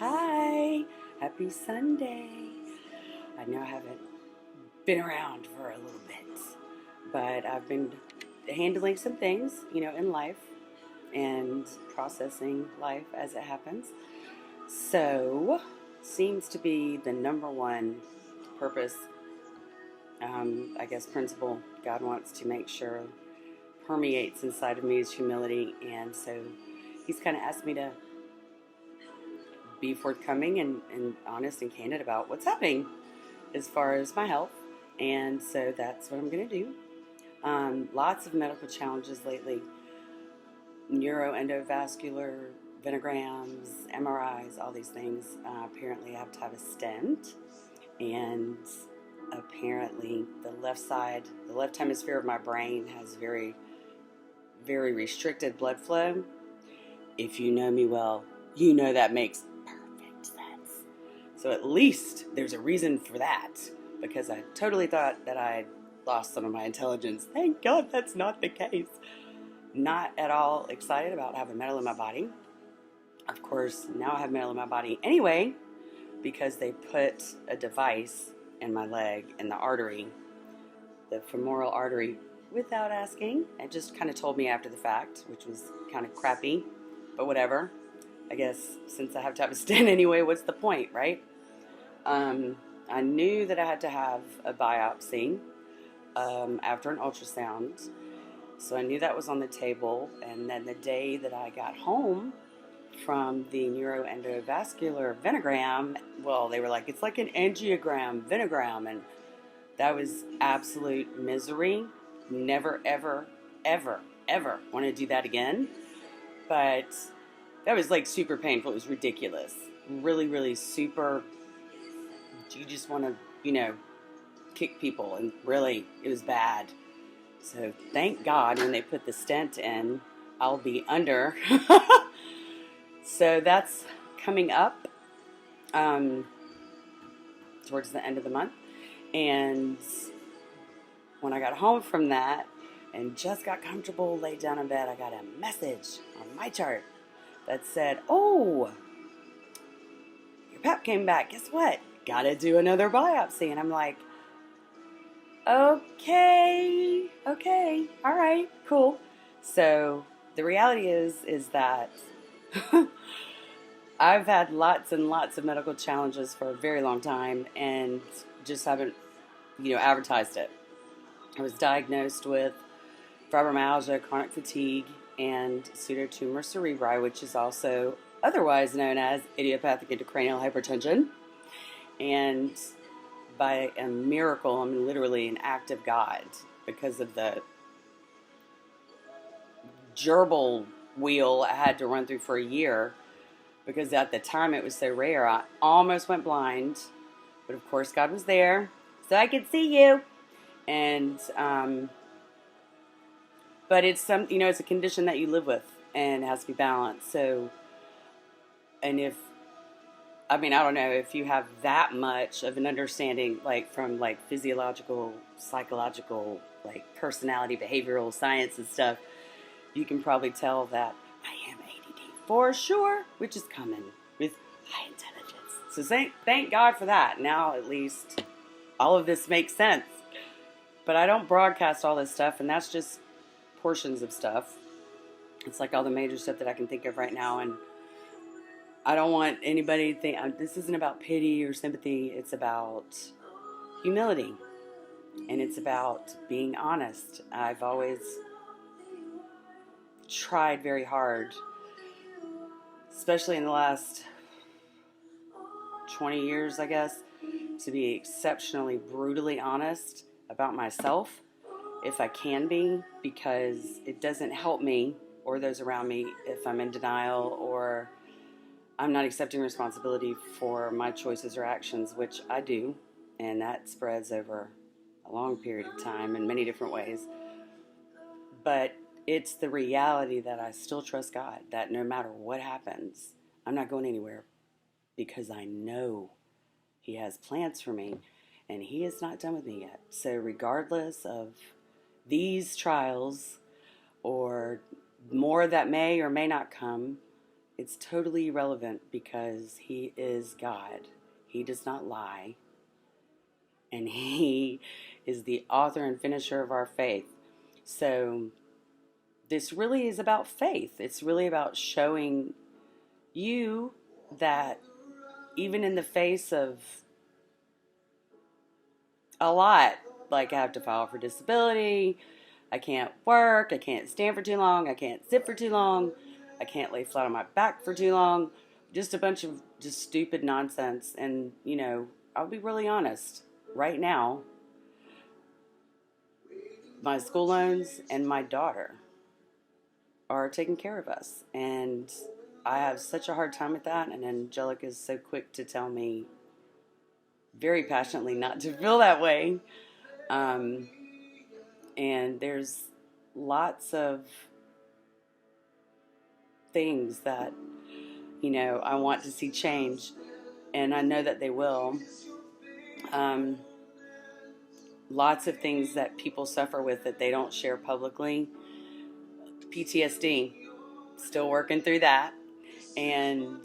Hi, happy Sunday. I know I haven't been around for a little bit, but I've been handling some things, in life and processing life as it happens. So, seems to be the number one purpose, I guess, principle God wants to make sure permeates inside of me is humility. And so, He's kind of asked me to be forthcoming and honest and candid about what's happening as far as my health. And so that's what I'm going to do. Lots of medical challenges lately, neuroendovascular, venograms, MRIs, all these things. Apparently I have to have a stent, and apparently the left hemisphere of my brain has very, very restricted blood flow. If you know me well, you know that makes perfect sense. So at least there's a reason for that, because I totally thought that I'd lost some of my intelligence. Thank God that's not the case. Not at all excited about having metal in my body. Of course, now I have metal in my body anyway, because they put a device in my leg, in the artery, the femoral artery, without asking. It just kind of told me after the fact, which was kind of crappy, but whatever. I guess since I have to have a stent anyway, what's the point, right? I knew that I had to have a biopsy after an ultrasound. So I knew that was on the table. And then the day that I got home from the neuroendovascular venogram, well, they were like, it's like an angiogram, venogram. And that was absolute misery. Never, ever, ever, ever want to do that again. But that was like super painful. It was ridiculous. Really, really super. You just want to, kick people. And really, it was bad. So thank God when they put the stent in, I'll be under. So that's coming up towards the end of the month. And when I got home from that and just got comfortable, laid down in bed, I got a message on my chart that said, "Oh, your PEP came back. Guess what? Gotta do another biopsy." And I'm like, okay, all right, cool. So the reality is that I've had lots and lots of medical challenges for a very long time and just haven't, advertised it. I was diagnosed with fibromyalgia, chronic fatigue, and pseudotumor cerebri, which is also otherwise known as idiopathic intracranial hypertension. And by a miracle, I mean literally an act of God, because of the gerbil wheel I had to run through for a year, because at the time it was so rare. I almost went blind, but of course God was there, so I could see you. And but it's it's a condition that you live with, and it has to be balanced. So, and I don't know if you have that much of an understanding, like from like physiological, psychological, like personality, behavioral science and stuff, you can probably tell that I am ADD for sure, which is common with high intelligence. So thank God for that. Now at least all of this makes sense. But I don't broadcast all this stuff, and that's just portions of stuff. It's like all the major stuff that I can think of right now, and I don't want anybody to think this isn't about pity or sympathy. It's about humility, and it's about being honest. I've always tried very hard, especially in the last 20 years, I guess, to be exceptionally brutally honest about myself, if I can be, because it doesn't help me or those around me if I'm in denial or I'm not accepting responsibility for my choices or actions, which I do, and that spreads over a long period of time in many different ways. But it's the reality that I still trust God, that no matter what happens, I'm not going anywhere, because I know He has plans for me, and He is not done with me yet. So regardless of these trials or more that may or may not come, it's totally irrelevant because He is God. He does not lie. And He is the author and finisher of our faith. So this really is about faith. It's really about showing you that even in the face of a lot, like I have to file for disability, I can't work, I can't stand for too long, I can't sit for too long, I can't lay flat on my back for too long, just a bunch of just stupid nonsense. And, I'll be really honest, right now, my school loans and my daughter are taking care of us. And I have such a hard time with that. And Angelica is so quick to tell me very passionately not to feel that way. And there's lots of things that, I want to see change. And I know that they will. Lots of things that people suffer with that they don't share publicly. PTSD, still working through that. And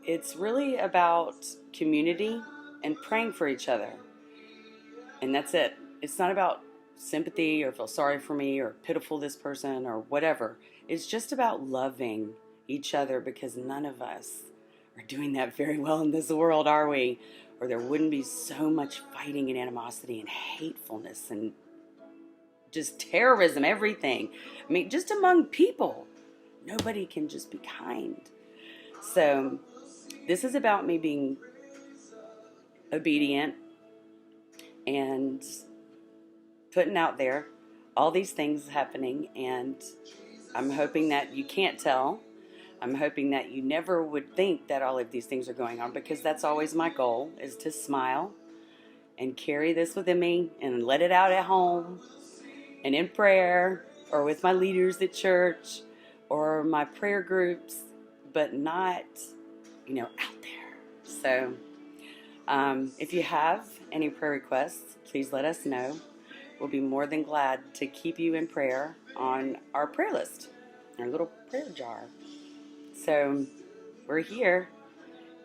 it's really about community and praying for each other. And that's it. It's not about sympathy or feel sorry for me or pitiful this person or whatever. It's just about loving each other, because none of us are doing that very well in this world, are we? Or there wouldn't be so much fighting and animosity and hatefulness and just terrorism, everything. I mean, just among people. Nobody can just be kind. So this is about me being obedient and putting out there all these things happening. And I'm hoping that you can't tell. I'm hoping that you never would think that all of these things are going on, because that's always my goal, is to smile and carry this within me and let it out at home and in prayer or with my leaders at church or my prayer groups, but not, out there. So if you have any prayer requests, please let us know. We'll be more than glad to keep you in prayer on our prayer list, our little prayer jar. So we're here,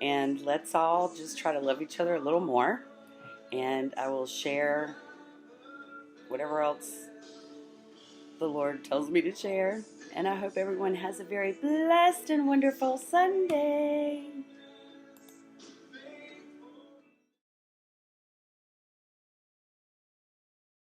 and let's all just try to love each other a little more. And I will share whatever else the Lord tells me to share. And I hope everyone has a very blessed and wonderful Sunday.